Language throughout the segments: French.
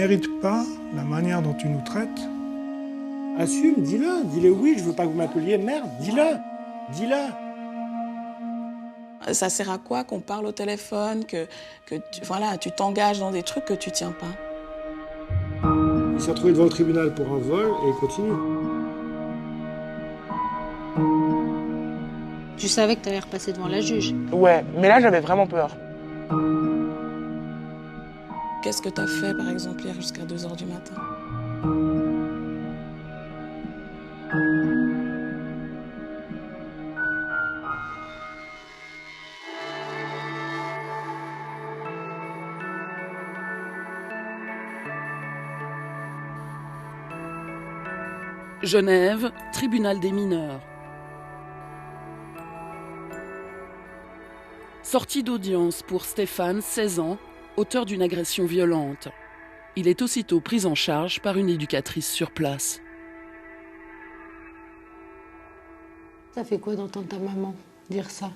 mérite pas la manière dont tu nous traites. Assume, dis-le oui, je veux pas que vous m'appeliez merde, dis-le. Ça sert à quoi qu'on parle au téléphone, que tu t'engages dans des trucs que tu tiens pas? Il s'est retrouvé devant le tribunal pour un vol et il continue. Tu savais que tu allais repasser devant la juge. Ouais, mais là j'avais vraiment peur. Qu'est-ce que t'as fait, par exemple, hier jusqu'à 2h du matin? Genève, tribunal des mineurs. Sortie d'audience pour Stéphane, 16 ans, auteur d'une agression violente. Il est aussitôt pris en charge par une éducatrice sur place. Ça fait quoi d'entendre ta maman dire ça?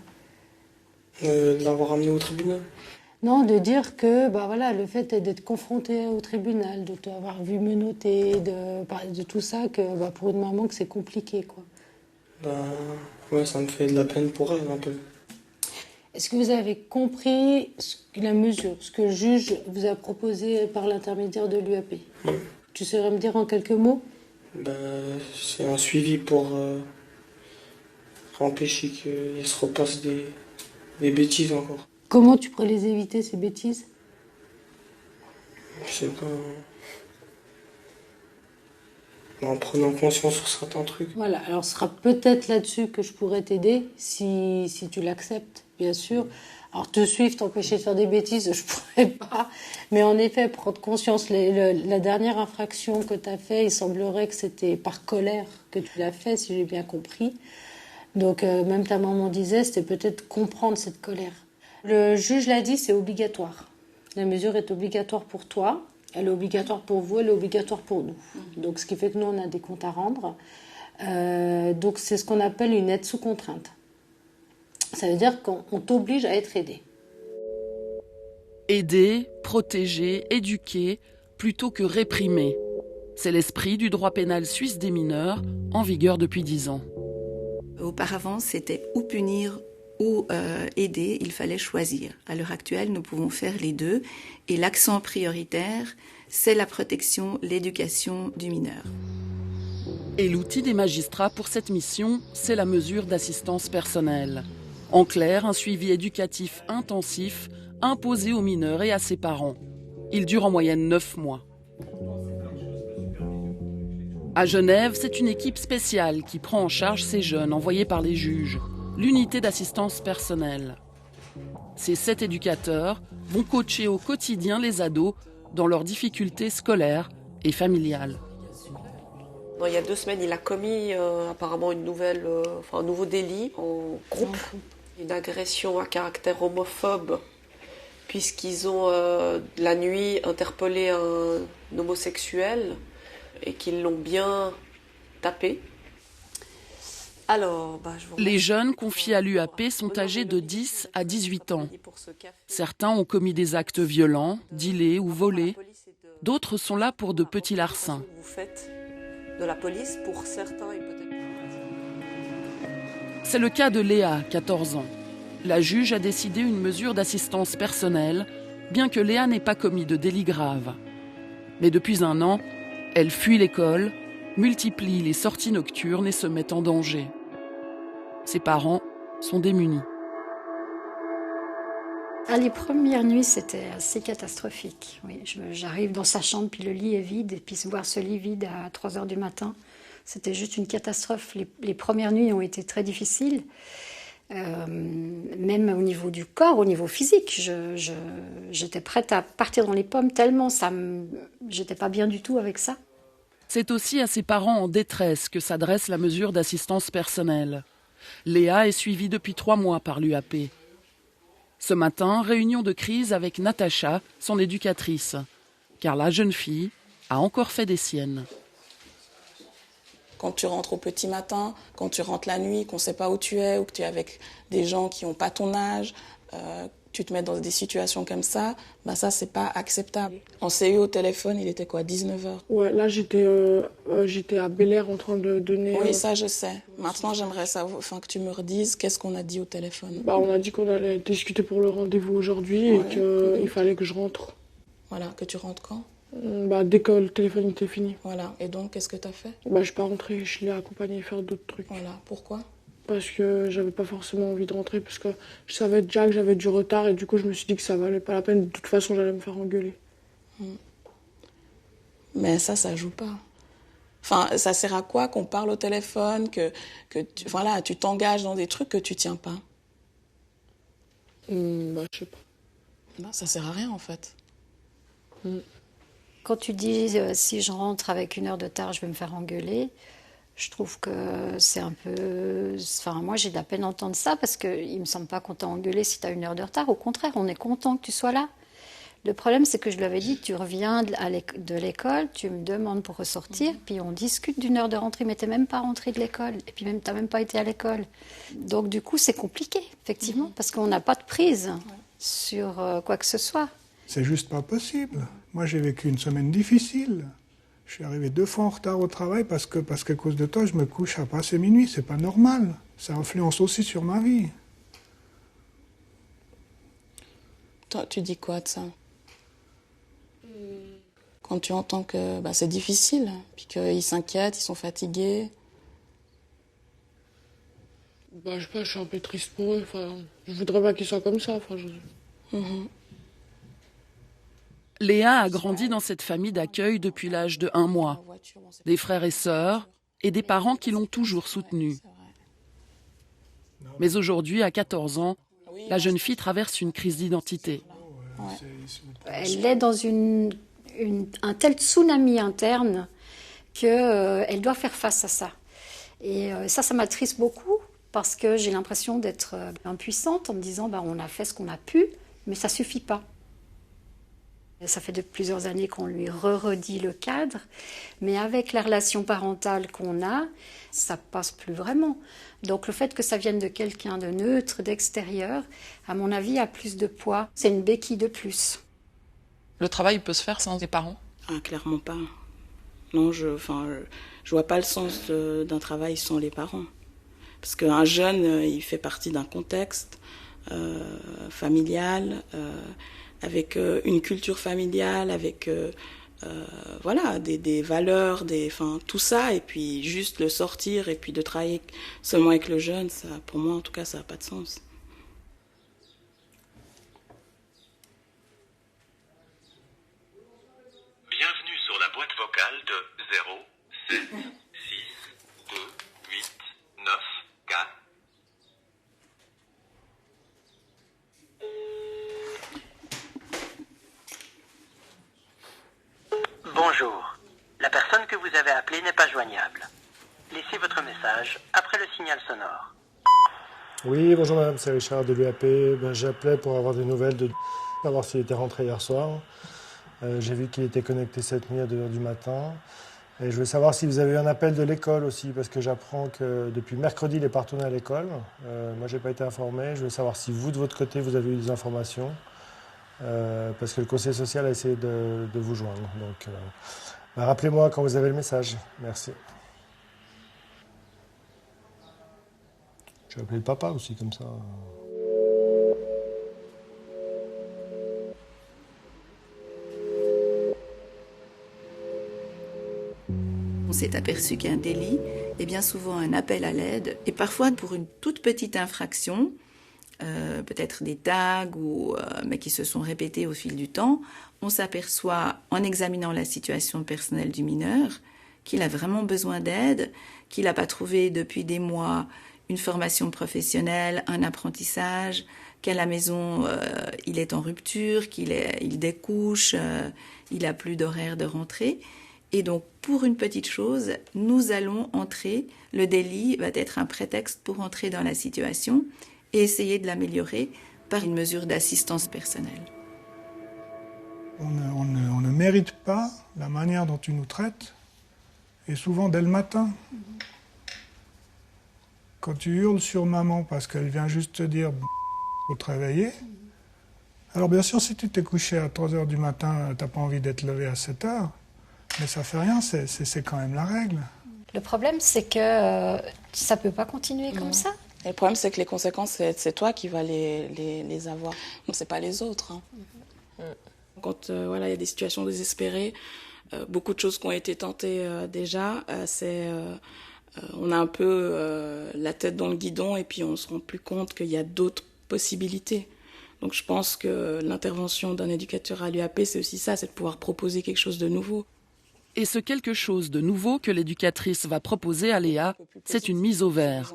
De l'avoir amené au tribunal. Non, de dire que le fait d'être confronté au tribunal, de t'avoir vu menotter, de tout ça, que pour une maman que c'est compliqué, quoi. Ouais, ça me fait de la peine pour elle un peu. Est-ce que vous avez compris la mesure, ce que le juge vous a proposé par l'intermédiaire de l'UAP? Tu saurais me dire en quelques mots? C'est un suivi pour empêcher qu'il se repasse des bêtises encore. Comment tu pourrais les éviter, ces bêtises? Je sais pas. En prenant conscience sur certains trucs. Voilà, alors ce sera peut-être là-dessus que je pourrais t'aider, si tu l'acceptes, bien sûr. Alors te suivre, t'empêcher de faire des bêtises, je pourrais pas. Mais en effet, prendre conscience, la dernière infraction que tu as fait, il semblerait que c'était par colère que tu l'as fait, si j'ai bien compris. Donc même ta maman disait, c'était peut-être comprendre cette colère. Le juge l'a dit, c'est obligatoire. La mesure est obligatoire pour toi, elle est obligatoire pour vous, elle est obligatoire pour nous. Donc ce qui fait que nous, on a des comptes à rendre. Donc c'est ce qu'on appelle une aide sous contrainte. Ça veut dire qu'on t'oblige à être aidé. Aider, protéger, éduquer, plutôt que réprimer. C'est l'esprit du droit pénal suisse des mineurs, en vigueur depuis 10 ans. Auparavant, c'était ou punir ou aider, il fallait choisir. À l'heure actuelle, nous pouvons faire les deux. Et l'accent prioritaire, c'est la protection, l'éducation du mineur. Et l'outil des magistrats pour cette mission, c'est la mesure d'assistance personnelle. En clair, un suivi éducatif intensif imposé aux mineurs et à ses parents. Il dure en moyenne 9 mois. À Genève, c'est une équipe spéciale qui prend en charge ces jeunes envoyés par les juges, l'unité d'assistance personnelle. Ces 7 éducateurs vont coacher au quotidien les ados dans leurs difficultés scolaires et familiales. Il y a 2 semaines, il a commis apparemment un nouveau délit en groupe, une agression à caractère homophobe, puisqu'ils ont la nuit interpellé un homosexuel et qu'ils l'ont bien tapé. Alors, les jeunes confiés à l'UAP sont âgés de 10 à 18 ans. Certains ont commis des actes violents, dealés ou volés. D'autres sont là pour de petits larcins. Vous faites de la police pour certains et peut-être... C'est le cas de Léa, 14 ans. La juge a décidé une mesure d'assistance personnelle, bien que Léa n'ait pas commis de délit grave. Mais depuis 1 an, elle fuit l'école, multiplie les sorties nocturnes et se met en danger. Ses parents sont démunis. Les premières nuits, c'était assez catastrophique. Oui, j'arrive dans sa chambre, puis le lit est vide, et puis voir ce lit vide à 3h du matin, c'était juste une catastrophe. Les premières nuits ont été très difficiles, même au niveau du corps, au niveau physique. J'étais prête à partir dans les pommes tellement j'étais pas bien du tout avec ça. C'est aussi à ses parents en détresse que s'adresse la mesure d'assistance personnelle. Léa est suivie depuis 3 mois par l'UAP. Ce matin, réunion de crise avec Natacha, son éducatrice, car la jeune fille a encore fait des siennes. Quand tu rentres au petit matin, quand tu rentres la nuit, qu'on ne sait pas où tu es ou que tu es avec des gens qui n'ont pas ton âge, tu te mets dans des situations comme ça, bah ça, c'est pas acceptable. On s'est eu au téléphone, il était quoi, 19h? Ouais, là, j'étais à Bel Air en train de donner... Oui, ça, je sais. Maintenant, j'aimerais savoir, que tu me redises qu'est-ce qu'on a dit au téléphone. Bah, on a dit qu'on allait discuter pour le rendez-vous aujourd'hui et qu'il fallait que je rentre. Voilà, que tu rentres quand? Bah, dès que le téléphone était fini. Voilà, et donc, qu'est-ce que tu as fait? Bah, je suis pas rentrée, je l'ai accompagnée faire d'autres trucs. Voilà, pourquoi? Parce que j'avais pas forcément envie de rentrer, parce que je savais déjà que j'avais du retard et du coup je me suis dit que ça valait pas la peine. De toute façon, j'allais me faire engueuler. Mais ça joue pas. Enfin, ça sert à quoi qu'on parle au téléphone, que tu t'engages dans des trucs que tu tiens pas? Bah, je sais pas. Non, ça sert à rien en fait. Quand tu dis si je rentre avec 1 heure de retard, je vais me faire engueuler, je trouve que c'est un peu... Enfin, moi, j'ai de la peine à entendre ça parce qu'il ne me semble pas qu'on t'a engueulé si tu as 1 heure de retard. Au contraire, on est content que tu sois là. Le problème, c'est que je lui avais dit, tu reviens de l'école, tu me demandes pour ressortir, puis on discute d'1 heure de rentrée, mais tu n'es même pas rentré de l'école, et puis même tu n'as même pas été à l'école. Donc, du coup, c'est compliqué, effectivement, parce qu'on n'a pas de prise sur quoi que ce soit. C'est juste pas possible. Moi, j'ai vécu une semaine difficile. Je suis arrivé 2 fois en retard au travail parce qu'à cause de toi, je me couche à passer minuit. C'est pas normal. Ça influence aussi sur ma vie. Toi, tu dis quoi de ça? Quand tu entends que c'est difficile, puis qu'ils s'inquiètent, ils sont fatigués. Bah, je sais pas, je suis un peu triste pour eux. Enfin, je voudrais pas qu'ils soient comme ça. Enfin, Léa a grandi dans cette famille d'accueil depuis l'âge de 1 mois. Des frères et sœurs et des parents qui l'ont toujours soutenue. Mais aujourd'hui, à 14 ans, la jeune fille traverse une crise d'identité. Elle est dans un tel tsunami interne qu'elle doit faire face à ça. Et ça m'attriste beaucoup parce que j'ai l'impression d'être impuissante en me disant on a fait ce qu'on a pu, mais ça suffit pas. Ça fait plusieurs années qu'on lui redit le cadre, mais avec la relation parentale qu'on a, ça passe plus vraiment. Donc le fait que ça vienne de quelqu'un de neutre, d'extérieur, à mon avis, a plus de poids. C'est une béquille de plus. Le travail peut se faire sans tes parents? Clairement pas. Non, je vois pas le sens d'un travail sans les parents. Parce qu'un jeune, il fait partie d'un contexte familial, avec une culture familiale, avec des valeurs, tout ça, et puis juste le sortir, et puis de travailler seulement avec le jeune, ça, pour moi en tout cas, ça n'a pas de sens. Bienvenue sur la boîte vocale de 0, 7, 6, 2, 8, 9, 4. Bonjour. La personne que vous avez appelée n'est pas joignable. Laissez votre message après le signal sonore. Oui, bonjour madame, c'est Richard de l'UAP. J'appelais pour avoir des nouvelles savoir s'il était rentré hier soir. J'ai vu qu'il était connecté cette nuit à 2h du matin. Et je voulais savoir si vous avez eu un appel de l'école aussi, parce que j'apprends que depuis mercredi, il est pas retourné à l'école. Moi, j'ai pas été informé. Je voulais savoir si vous, de votre côté, vous avez eu des informations. Parce que le conseil social a essayé de vous joindre. Donc, rappelez-moi quand vous avez le message. Merci. Je vais appeler le papa aussi, comme ça. On s'est aperçu qu'un délit est bien souvent un appel à l'aide, et parfois pour une toute petite infraction, peut-être des tags, mais qui se sont répétés au fil du temps, on s'aperçoit en examinant la situation personnelle du mineur qu'il a vraiment besoin d'aide, qu'il n'a pas trouvé depuis des mois une formation professionnelle, un apprentissage, qu'à la maison il est en rupture, il découche, il n'a plus d'horaire de rentrée. Et donc, pour une petite chose, nous allons entrer, le délit va être un prétexte pour entrer dans la situation et essayer de l'améliorer par une mesure d'assistance personnelle. On ne mérite pas la manière dont tu nous traites, et souvent dès le matin. Quand tu hurles sur maman parce qu'elle vient juste te dire « faut te réveiller », Alors bien sûr, si tu t'es couché à 3 h du matin, t'as pas envie d'être levé à 7 h. Mais ça fait rien, c'est quand même la règle. Le problème, c'est que ça ne peut pas continuer comme ça. Et le problème, c'est que les conséquences, c'est toi qui vas les avoir. C'est pas les autres. Hein. Quand il y a des situations désespérées, beaucoup de choses qui ont été tentées déjà, on a un peu la tête dans le guidon et puis on se rend plus compte qu'il y a d'autres possibilités. Donc je pense que l'intervention d'un éducateur à l'UAP, c'est aussi ça, c'est de pouvoir proposer quelque chose de nouveau. Et ce quelque chose de nouveau que l'éducatrice va proposer à Léa, c'est une mise au vert.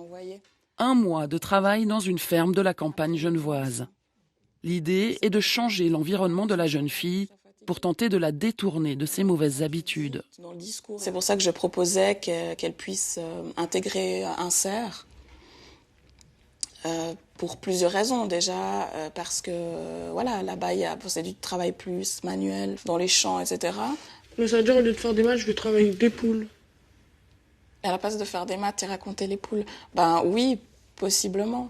1 mois de travail dans une ferme de la campagne genevoise. L'idée est de changer l'environnement de la jeune fille pour tenter de la détourner de ses mauvaises habitudes. C'est pour ça que je proposais qu'elle puisse intégrer un CER. Pour plusieurs raisons déjà, parce que là-bas c'est du travail plus manuel, dans les champs, etc. Mais ça veut dire, au lieu de faire des maths, je vais travailler avec des poules. Et à la place de faire des maths et raconter les poules, ben oui, possiblement.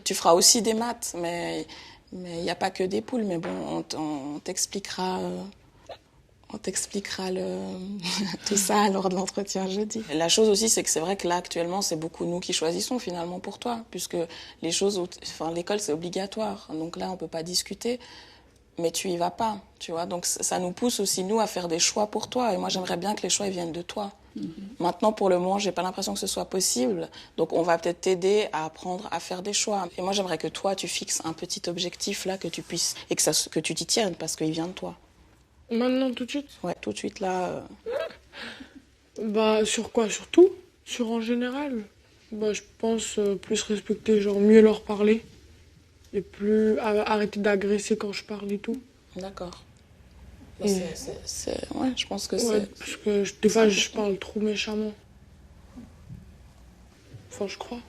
Tu feras aussi des maths, mais il n'y a pas que des poules. Mais bon, on t'expliquera tout ça lors de l'entretien jeudi. La chose aussi, c'est que c'est vrai que là, actuellement, c'est beaucoup nous qui choisissons finalement pour toi, puisque l'école, c'est obligatoire. Donc là, on ne peut pas discuter. Mais tu y vas pas, tu vois. Donc ça nous pousse aussi, nous, à faire des choix pour toi. Et moi, j'aimerais bien que les choix ils viennent de toi. Maintenant, pour le moment, j'ai pas l'impression que ce soit possible. Donc on va peut-être t'aider à apprendre à faire des choix. Et moi, j'aimerais que toi, tu fixes un petit objectif là, que tu puisses, et que tu t'y tiennes, parce qu'il vient de toi. Maintenant, tout de suite? Ouais, tout de suite, là. Bah, sur quoi? Sur tout? Sur en général? Bah, je pense plus respecter, genre mieux leur parler. Et plus arrêter d'agresser quand je parle et tout. D'accord. Ouais, je pense que ouais, parce que des fois, je parle trop méchamment. Enfin, je crois.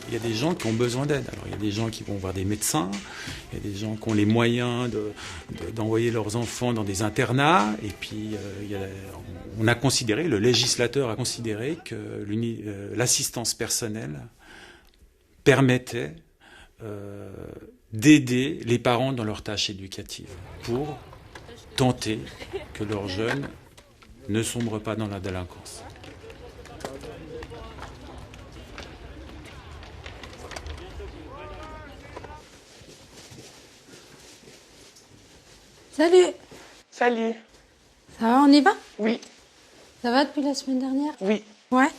Il y a des gens qui ont besoin d'aide. Alors, il y a des gens qui vont voir des médecins, il y a des gens qui ont les moyens d'envoyer leurs enfants dans des internats. Et puis, le législateur a considéré que l'assistance personnelle permettait d'aider les parents dans leurs tâches éducatives pour tenter que leurs jeunes ne sombrent pas dans la délinquance. Salut. Salut. Ça va, on y va? Oui. Ça va depuis la semaine dernière? Oui. Ouais.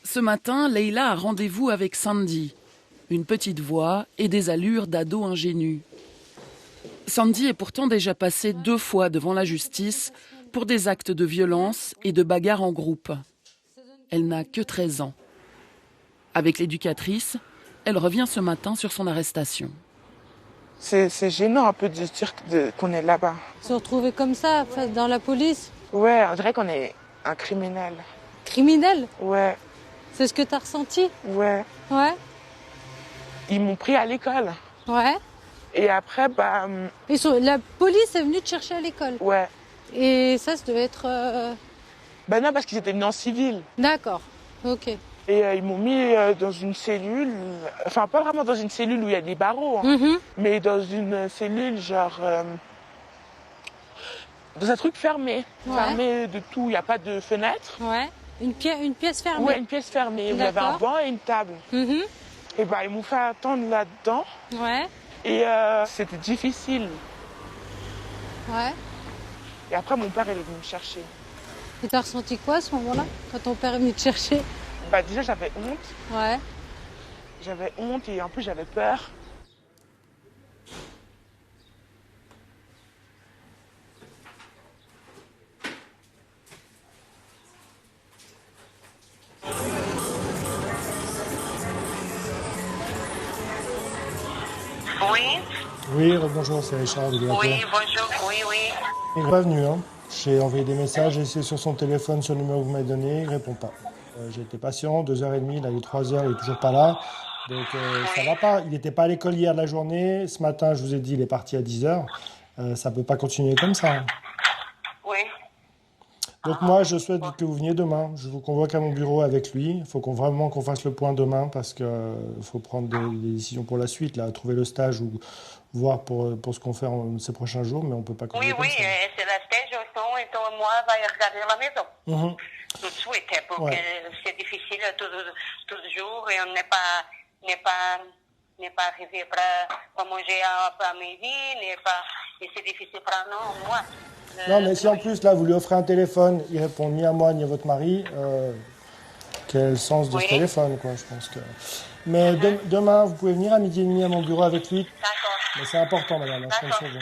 Ce matin, Leïla a rendez-vous avec Sandy. Une petite voix et des allures d'ado ingénu. Sandy est pourtant déjà passée 2 fois devant la justice pour des actes de violence et de bagarres en groupe. Elle n'a que 13 ans. Avec l'éducatrice, elle revient ce matin sur son arrestation. C'est gênant un peu de se dire qu'on est là-bas. Se retrouver comme ça, dans la police? Ouais, on dirait qu'on est un criminel. Criminel? Ouais. C'est ce que t'as ressenti? Ouais. Ouais. Ils m'ont pris à l'école. Ouais. Et après, la police est venue te chercher à l'école? Ouais. Et ça devait être... non, parce qu'ils étaient venus en civil. D'accord, ok. Et ils m'ont mis dans une cellule, enfin pas vraiment dans une cellule où il y a des barreaux, mais dans une cellule genre... dans un truc fermé, fermé de tout, il n'y a pas de fenêtre. Ouais, une pièce fermée. Ouais, une pièce fermée, où il y avait un banc et une table. Et ils m'ont fait attendre là-dedans. Ouais. Et c'était difficile. Ouais. Et après, mon père, il est venu me chercher. Et t'as ressenti quoi à ce moment-là, quand ton père est venu te chercher? Déjà, j'avais honte. Ouais. J'avais honte et en plus, j'avais peur. Oui. Oui, bonjour, c'est Richard de l'UAP. Oui, bonjour, oui. Il n'est pas venu, hein. J'ai envoyé des messages, j'ai essayé sur son téléphone, sur le numéro que vous m'avez donné, il ne répond pas. J'ai été patient, 2h30, il a eu 3h, il n'est toujours pas là. Donc ça va pas. Il n'était pas à l'école hier de la journée. Ce matin, je vous ai dit, il est parti à 10h. Ça ne peut pas continuer comme ça. Donc moi, je souhaite que vous veniez demain. Je vous convoque à mon bureau avec lui. Il faut vraiment qu'on fasse le point demain parce qu'il faut prendre des décisions pour la suite, là, trouver le stage ou voir pour ce qu'on fait ces prochains jours, mais on ne peut pas continuer comme ça. c'est le stage aussi, et donc moi, je vais regarder la maison. Tout de suite, parce que c'est difficile tous les jours et on n'est pas arrivé pour manger à midi, et c'est difficile pour nous, moi. Non, mais si en plus, là, vous lui offrez un téléphone, il répond ni à moi ni à votre mari, quel est le sens de ce téléphone, quoi, je pense que... Mais demain, vous pouvez venir à 12h30 à mon bureau avec lui. D'accord. Mais c'est important, madame, je compte sur vous.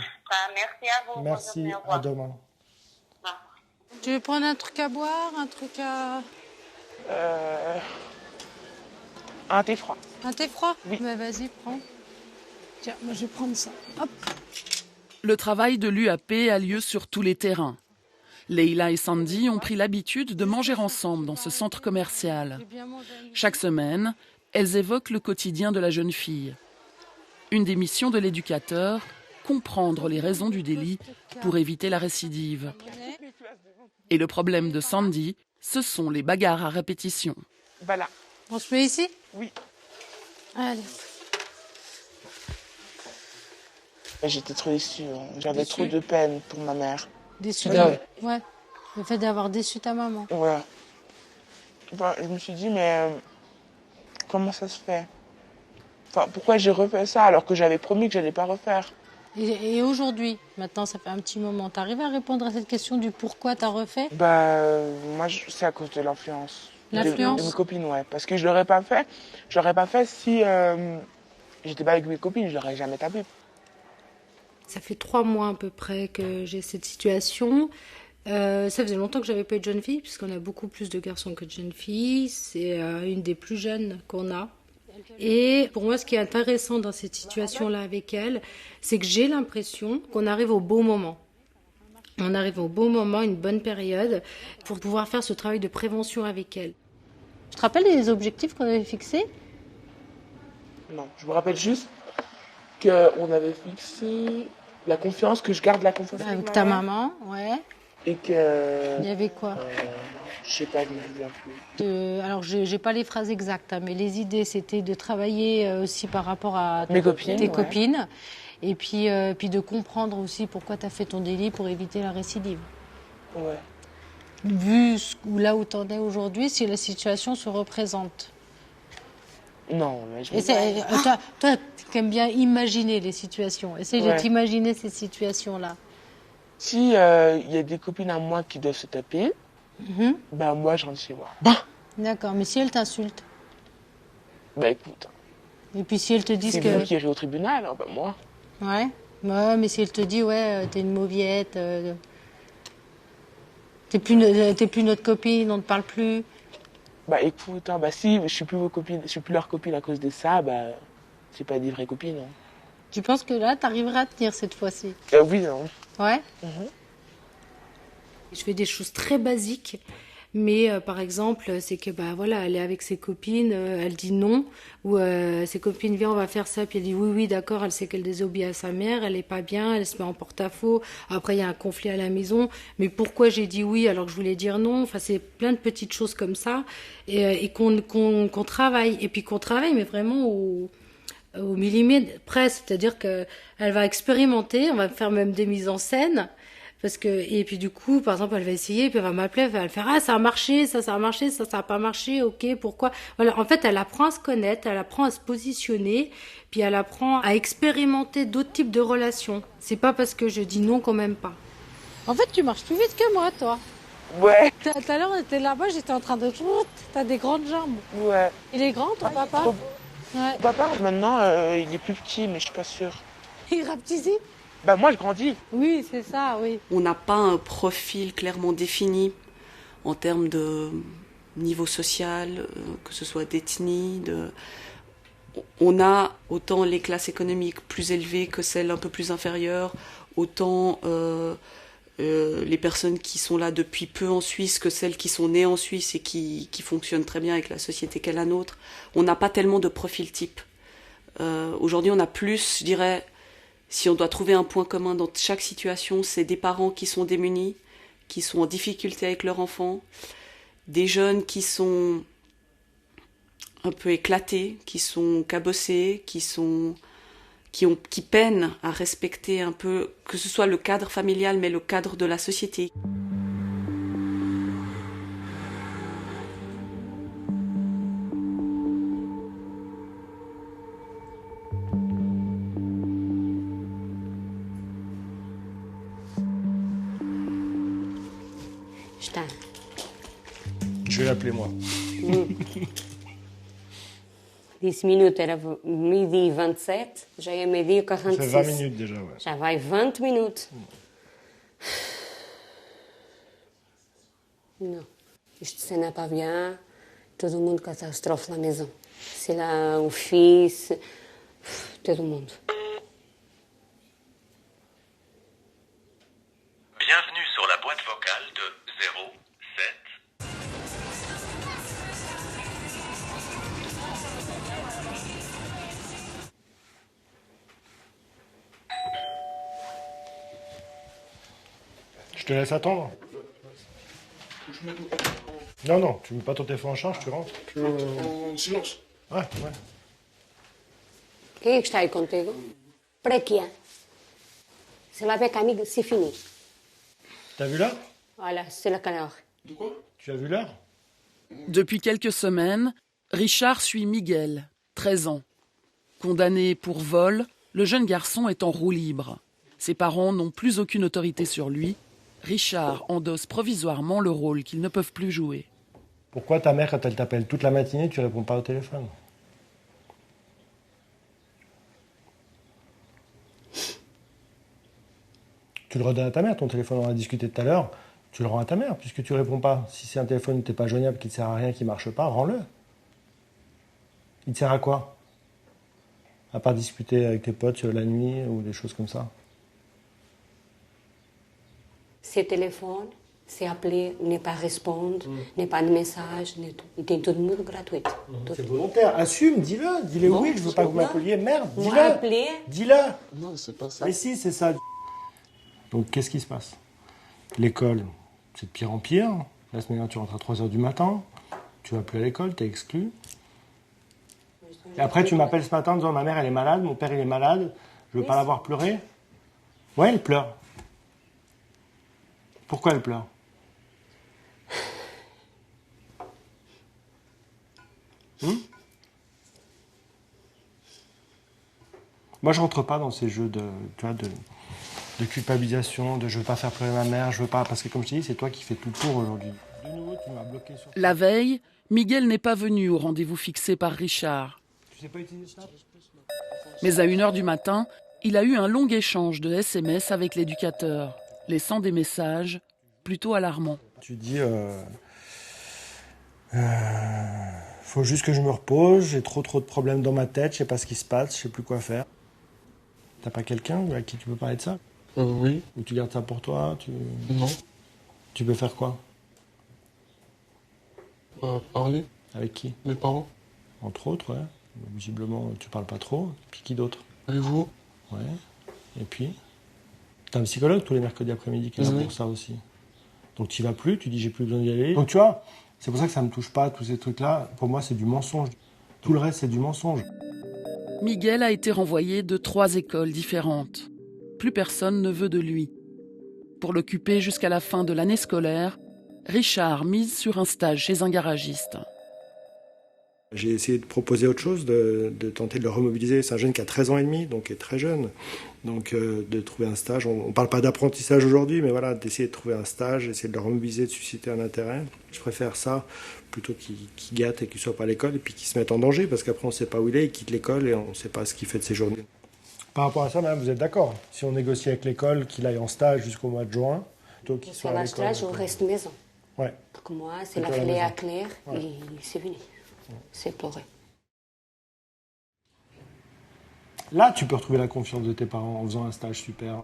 Merci à vous. Merci, à demain. Tu veux prendre un truc à boire, un truc à... Un thé froid. Un thé froid? Oui. Bah, vas-y, prends. Tiens, moi je vais prendre ça. Hop. Le travail de l'UAP a lieu sur tous les terrains. Leïla et Sandy ont pris l'habitude de manger ensemble dans ce centre commercial. Chaque semaine, elles évoquent le quotidien de la jeune fille. Une des missions de l'éducateur, comprendre les raisons du délit pour éviter la récidive. Et le problème de Sandy, ce sont les bagarres à répétition. Voilà. On se met ici? Oui. Allez. J'étais trop déçue. J'avais trop de peine pour ma mère. Déçu? Ouais. Le fait d'avoir déçu ta maman. Ouais. Enfin, je me suis dit, mais comment ça se fait? Enfin, pourquoi j'ai refait ça alors que j'avais promis que je n'allais pas refaire? Et aujourd'hui, maintenant ça fait un petit moment, t'arrives à répondre à cette question du pourquoi t'as refait? Moi, c'est à cause de l'influence. L'influence? De mes copines, ouais. Parce que je l'aurais pas fait si j'étais pas avec mes copines, je l'aurais jamais tapé. Ça fait 3 mois à peu près que j'ai cette situation. Ça faisait longtemps que j'avais pas eu de jeune fille, puisqu'on a beaucoup plus de garçons que de jeunes filles. C'est une des plus jeunes qu'on a. Et pour moi, ce qui est intéressant dans cette situation-là avec elle, c'est que j'ai l'impression qu'on arrive au bon moment. On arrive au bon moment, une bonne période, pour pouvoir faire ce travail de prévention avec elle. Tu te rappelles les objectifs qu'on avait fixés? Non, je me rappelle juste qu'on avait fixé la confiance, que je garde la confiance avec ta maman, ouais. Et que... Il y avait quoi? Je sais pas, je me souviens plus. Alors, j'ai pas les phrases exactes, hein, mais les idées, c'était de travailler aussi par rapport à mes copines, tes copines. Et puis de comprendre aussi pourquoi tu as fait ton délit pour éviter la récidive. Ouais. Vu là où tu en es aujourd'hui, si la situation se représente. Non, mais toi, tu aimes bien imaginer les situations. Essaye de t'imaginer ces situations-là. Si y a des copines à moi qui doivent se taper, moi, je rentre chez moi. D'accord, mais si elles t'insultent? Écoute. Et puis si elles te disent que... C'est vous qui irez au tribunal, moi. Ouais, mais si elle te dit, t'es une mauviette, t'es plus notre copine, on ne te parle plus. Écoute, si je suis plus vos copines, je suis plus leur copine à cause de ça, c'est pas des vraies copines. Hein. Tu penses que là, t'arriveras à tenir cette fois-ci? Oui, non. Ouais. Je fais des choses très basiques. Mais par exemple, c'est que elle est avec ses copines, elle dit non, ou ses copines viennent, on va faire ça, puis elle dit oui, d'accord, elle sait qu'elle désobéit à sa mère, elle est pas bien, elle se met en porte-à-faux. Après il y a un conflit à la maison, mais pourquoi j'ai dit oui alors que je voulais dire non? Enfin c'est plein de petites choses comme ça et qu'on travaille et puis qu'on travaille mais vraiment au millimètre près, c'est-à-dire que elle va expérimenter, on va faire même des mises en scène. Et puis du coup, par exemple, elle va essayer, puis elle va m'appeler, elle va faire ça a marché, ça a marché, ça a pas marché, ok, pourquoi? Voilà, en fait, elle apprend à se connaître, elle apprend à se positionner, puis elle apprend à expérimenter d'autres types de relations. C'est pas parce que je dis non qu'on m'aime pas. En fait, tu marches plus vite que moi, toi. Ouais. Tout à l'heure, on était là-bas, j'étais en train de... T'as des grandes jambes. Ouais. Il est grand, ton papa? Ouais. Papa, maintenant, il est plus petit, mais je suis pas sûre. Il rapetissait? Moi, je grandis. Oui, c'est ça, oui. On n'a pas un profil clairement défini en termes de niveau social, que ce soit d'ethnie. On a autant les classes économiques plus élevées que celles un peu plus inférieures, autant les personnes qui sont là depuis peu en Suisse que celles qui sont nées en Suisse et qui fonctionnent très bien avec la société qu'est la nôtre. On n'a pas tellement de profil type. Aujourd'hui, on a plus, je dirais... Si on doit trouver un point commun dans chaque situation, c'est des parents qui sont démunis, qui sont en difficulté avec leur enfant, des jeunes qui sont un peu éclatés, qui sont cabossés, qui peinent à respecter un peu, que ce soit le cadre familial, mais le cadre de la société. Je vais l'appeler moi. 10 minutes, era midi 27, já é meio-dia 46. Ça fait 20 minutes déjà, ouais. Já vai 20 minutes. Não, isto n'est pas bien, todo mundo catastrophe na maison. C'est là o fils, todo mundo. Bienvenue sur la boîte vocale de 07. Je te laisse attendre. Non, tu mets pas ton téléphone en charge, tu rentres. En silence. Ouais. Quem é que está aí contigo? Para quê? C'est la avec amiga, c'est fini. T'as vu l'heure? Voilà, c'est la quelle heure? De quoi? Tu as vu l'heure? Depuis quelques semaines, Richard suit Miguel, 13 ans. Condamné pour vol, le jeune garçon est en roue libre. Ses parents n'ont plus aucune autorité sur lui. Richard endosse provisoirement le rôle qu'ils ne peuvent plus jouer. Pourquoi ta mère, quand elle t'appelle toute la matinée, tu réponds pas au téléphone? Tu le redonnes à ta mère, ton téléphone, on a discuté tout à l'heure. Tu le rends à ta mère, puisque tu réponds pas. Si c'est un téléphone où tu n'es pas joignable, qui ne sert à rien, qui ne marche pas, rends-le. Il te sert à quoi? À part discuter avec tes potes la nuit ou des choses comme ça. C'est téléphone, c'est appeler, ne pas répondre, ne pas de message, il est tout le monde gratuit. C'est volontaire, assume, dis-le. Dis-le Non, oui, je veux pas que vous m'appeliez, merde, Moi, dis-le. appeler. Dis-le. Non, c'est pas ça. Mais si, c'est ça. Donc, qu'est-ce qui se passe? L'école, c'est de pire en pire. La semaine dernière, tu rentres à 3h du matin. Tu vas plus à l'école, t'es exclu. Et après, tu m'appelles ce matin en disant ma mère, elle est malade, mon père, il est malade, je veux pas la voir pleurer. Ouais, elle pleure. Pourquoi elle pleure? Moi, je rentre pas dans ces jeux de culpabilisation, de je veux pas faire pleurer ma mère, je veux pas, parce que comme je t'ai dit, c'est toi qui fais tout le tour aujourd'hui. De nouveau, tu m'as bloqué sur... La veille, Miguel n'est pas venu au rendez-vous fixé par Richard. Tu sais pas utiliser ça? Mais à 1h du matin, il a eu un long échange de SMS avec l'éducateur, laissant des messages plutôt alarmants. Tu dis, faut juste que je me repose, j'ai trop de problèmes dans ma tête, je sais pas ce qui se passe, je sais plus quoi faire. T'as pas quelqu'un à qui tu peux parler de ça? Oui. Ou tu gardes ça pour toi? Non. Tu peux faire quoi? Parler. Avec qui? Mes parents. Entre autres, ouais. Visiblement, tu parles pas trop. Puis qui d'autre? Et vous? Ouais. Et puis? T'as un psychologue tous les mercredis après-midi qui est là pour ça aussi. Donc tu y vas plus, tu dis j'ai plus besoin d'y aller. Donc tu vois, c'est pour ça que ça me touche pas, tous ces trucs-là. Pour moi, c'est du mensonge. Tout le reste, c'est du mensonge. Miguel a été renvoyé de 3 écoles différentes. Plus personne ne veut de lui. Pour l'occuper jusqu'à la fin de l'année scolaire, Richard mise sur un stage chez un garagiste. J'ai essayé de proposer autre chose, de tenter de le remobiliser. C'est un jeune qui a 13 ans et demi, donc est très jeune. Donc de trouver un stage. On ne parle pas d'apprentissage aujourd'hui, mais voilà, d'essayer de trouver un stage, essayer de le remobiliser, de susciter un intérêt. Je préfère ça plutôt qu'il gâte et qu'il ne soit pas à l'école et puis qu'il se mette en danger, parce qu'après on ne sait pas où il est, il quitte l'école et on ne sait pas ce qu'il fait de ses journées. Par rapport à ça, madame, vous êtes d'accord? Si on négocie avec l'école qu'il aille en stage jusqu'au mois de juin, plutôt qu'il soit à l'école... C'est un stage, on reste maison. Ouais. Pour moi, c'est la clé à clair et c'est fini. C'est pleuré. Là, tu peux retrouver la confiance de tes parents en faisant un stage super.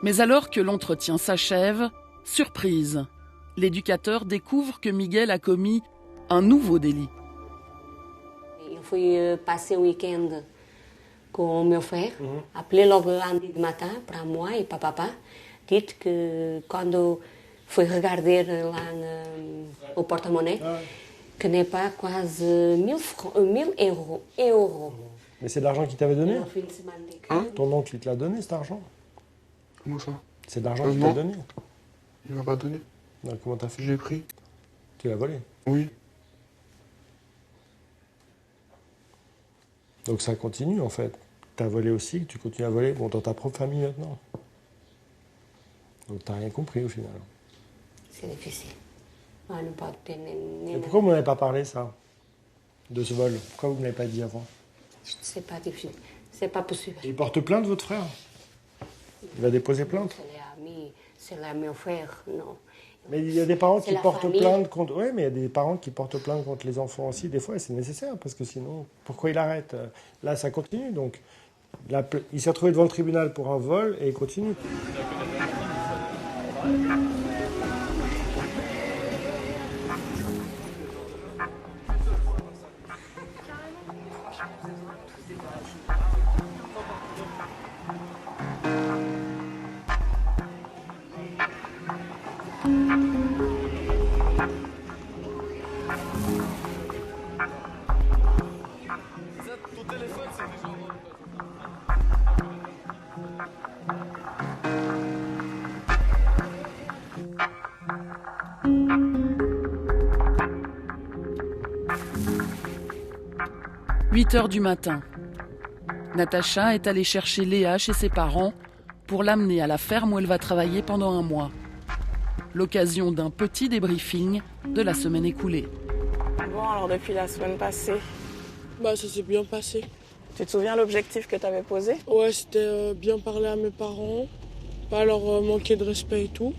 Mais alors que l'entretien s'achève, surprise, l'éducateur découvre que Miguel a commis un nouveau délit. Eu fui passer o week-end com o meu frère, appelé logo lundi de matin para moi et para papa, dito que quando foi regarder lá o porta-monnaie, que n'est pas quase 1000 euros. Mais c'est de l'argent qu'il t'avait donné? Hein? Ton oncle, il te l'a donné, cet argent? Comment ça? C'est de l'argent qu'il t'a donné? Il m'a pas donné. Non, comment t'as fait? J'ai pris. Tu l'as volé? Oui. Donc ça continue, en fait. T'as volé aussi, tu continues à voler, bon, dans ta propre famille maintenant. Donc t'as rien compris, au final. C'est difficile. Ah, não pode ter nem Et pourquoi vous m'avez pas parlé, ça? De ce vol? Pourquoi vous ne l'avez pas dit avant? C'est pas difficile. C'est pas possible. Il porte plainte, votre frère? Il va déposer plainte? C'est là mon frère, non. Mais il y a des parents qui la portent famille. plainte contre... Oui, mais il y a des parents qui portent plainte contre les enfants aussi, des fois, et c'est nécessaire, parce que sinon, pourquoi il arrête? Là, ça continue, donc... Il s'est retrouvé devant le tribunal pour un vol, et il continue. 8 heures du matin. Natacha est allée chercher Léa chez ses parents pour l'amener à la ferme où elle va travailler pendant un mois. L'occasion d'un petit débriefing de la semaine écoulée. Bon, alors depuis la semaine passée, Bah, ça s'est bien passé. tu te souviens l'objectif que tu avais posé? Ouais, c'était bien parler à mes parents, pas leur manquer de respect et tout.